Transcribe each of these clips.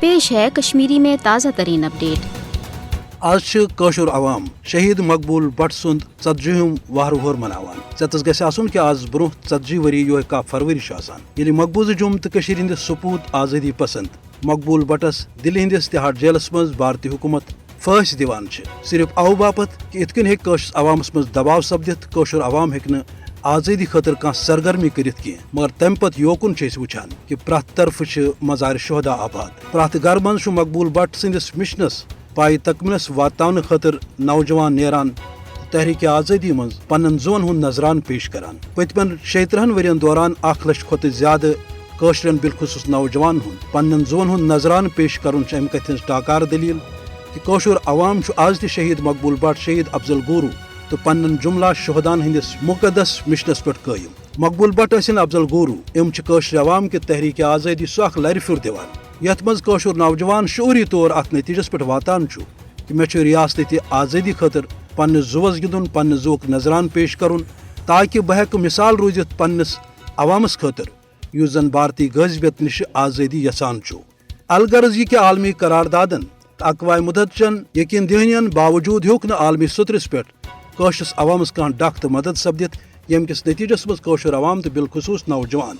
پیش ہے کشمیری میں تازہ ترین اپڈیٹ۔ آج کشر عوام شہید مقبول بٹ سند 40ہم وہرٕ مناوان۔ ژیتس گژھِ آسُن کہ آز برونٛہہ 40 ؤری یہے 1 فروری آسان ییٚلہِ مقبوضہ جوٚم تہٕ کٔشیٖرِ ہٕنٛدِس سپوٗت آزٲدی پسند مقبول بٹس دِلہِ ہٕنٛدِس تہاڑ جیلس منٛز بھارتی حکومت پھٲنٛسۍ دِوان چھِ، صرف اوٕ باپت کہ یِتھ کٔنۍ ہیٚکہِ کٲشرِس عوامس منٛز دباو سپدِتھ، کٲشُر عوام ہیٚکہِ نہٕ آزٲدی خٲطرٕ کانٛہہ سرگرمی کٔرِتھ کینٛہہ، مگر تمہِ پتہٕ یوکُن چھِ أسۍ وٕچھان کہ پرٛٮ۪تھ طرفہٕ چھِ مزارِ شہدا آباد، پرٛٮ۪تھ گرٕ منٛز چھُ مقبول بٹ سٕنٛدِس مشنس پایہِ تکملس واتناونہٕ خٲطرٕ نوجوان نیران تہٕ تحریٖک آزٲدی منٛز پننٮ۪ن زُوَن ہُنٛد نظرانہٕ پیش کران۔ پٔتمٮ۪ن 36 ؤرین دوران 1 لچھ کھۄتہٕ زیادٕ کٲشرٮ۪ن بالخصوٗص نوجوانن ہُنٛد پننٮ۪ن زُوَن ہُنٛد نظرانہٕ پیش کرُن چھِ امہِ کتھِ ہٕنٛز ٹاکار دلیٖل کہ کٲشُر عوام چھُ آز تہِ شہید مقبول بٹ، شہید افضل گورو تہٕ پننٮ۪ن جملہ شہدان ہٕنٛدِس مقدس مشنس پٮ۪ٹھ قٲیِم۔ مقبول بٹ ٲسِن افضل گورو، یِم چھِ کٲشرِ عوام کہِ تحریٖک آزٲدی سُہ اکھ لرِ پھیُر دِوان یتھ منٛز کٲشُر نوجوان شعوٗری طور اتھ نتیجس پٮ۪ٹھ واتان چھُ کہ مےٚ چھُ ریاستٕچہِ آزٲدی خٲطرٕ پننِس زُوس گِنٛدُن، پننِس زُوُک نظرانہٕ پیش کرُن تاکہ بہٕ ہٮ۪کہٕ مثال روٗزِتھ پننِس عوامس خٲطرٕ یُس زن بھارتی غٲضبیت نِشہِ آزٲدی یژھان چھُ۔ الغرض یہ کہ عالمی قراردادن تہٕ اقوام متحدچن یقین دہٲنین باوجود ہیوٚک نہٕ عالمی سطرس پٮ۪ٹھ کٲشرِس عوامس کانٛہہ ڈکھ تہٕ مدد سپدِتھ، ییٚمہِ کِس نتیجس منٛز کٲشُر عوام تہٕ بالخصوٗص نوجوان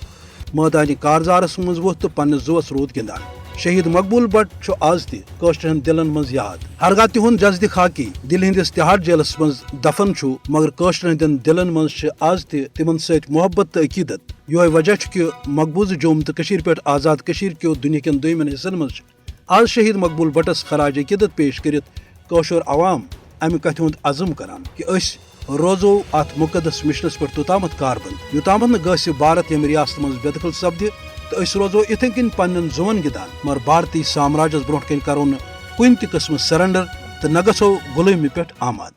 مٲدانہِ کارزارس منٛز ووٚتھ تہٕ پننِس زُوس روٗد گِنٛدان۔ شہید مقبول بٹ چھُ آز تہِ کٲشرٮ۪ن دلن منٛز یاد۔ ہرگاہ تِہُنٛد جسدِ خاکی دِلہِ ہٕنٛدِس تہاڑ جیلس منٛز دفن چھُ، مگر کٲشرٮ۪ن ہٕنٛدٮ۪ن دلن منٛز چھِ آز تہِ تِمن سۭتۍ محبت تہٕ عقیدت۔ یِہوے وجہ چھُ کہ مقبوضہ جوٚم تہٕ کٔشیٖرِ پٮ۪ٹھ آزاد کٔشیٖر کیو دُنہِکٮ۪ن دوٚیمٮ۪ن حصن منٛز چھِ آز شہید مقبول بٹس خراج عقیدت پیش کٔرِتھ کٲشُر عوام امہِ کتھِ ہُنٛد عزم کران کہ أسۍ روزو اتھ مقدس مشنس پٮ۪ٹھ توٚتامتھ کاربند یوٚتامتھ نہٕ گژھِ بھارت ییٚمہِ ریاستہٕ منٛز بے دخل سپدِ، تہٕ أسۍ روزو یِتھے کٔنۍ پننٮ۪ن زُوَن گِنٛدان، مگر بھارتی سامراجس برونٛٹھ کَنۍ کرو نہٕ کُنہِ تہِ قٕسمہٕ سرنڈر تہٕ نہ گژھو غلٲمی پٮ۪ٹھ آماد۔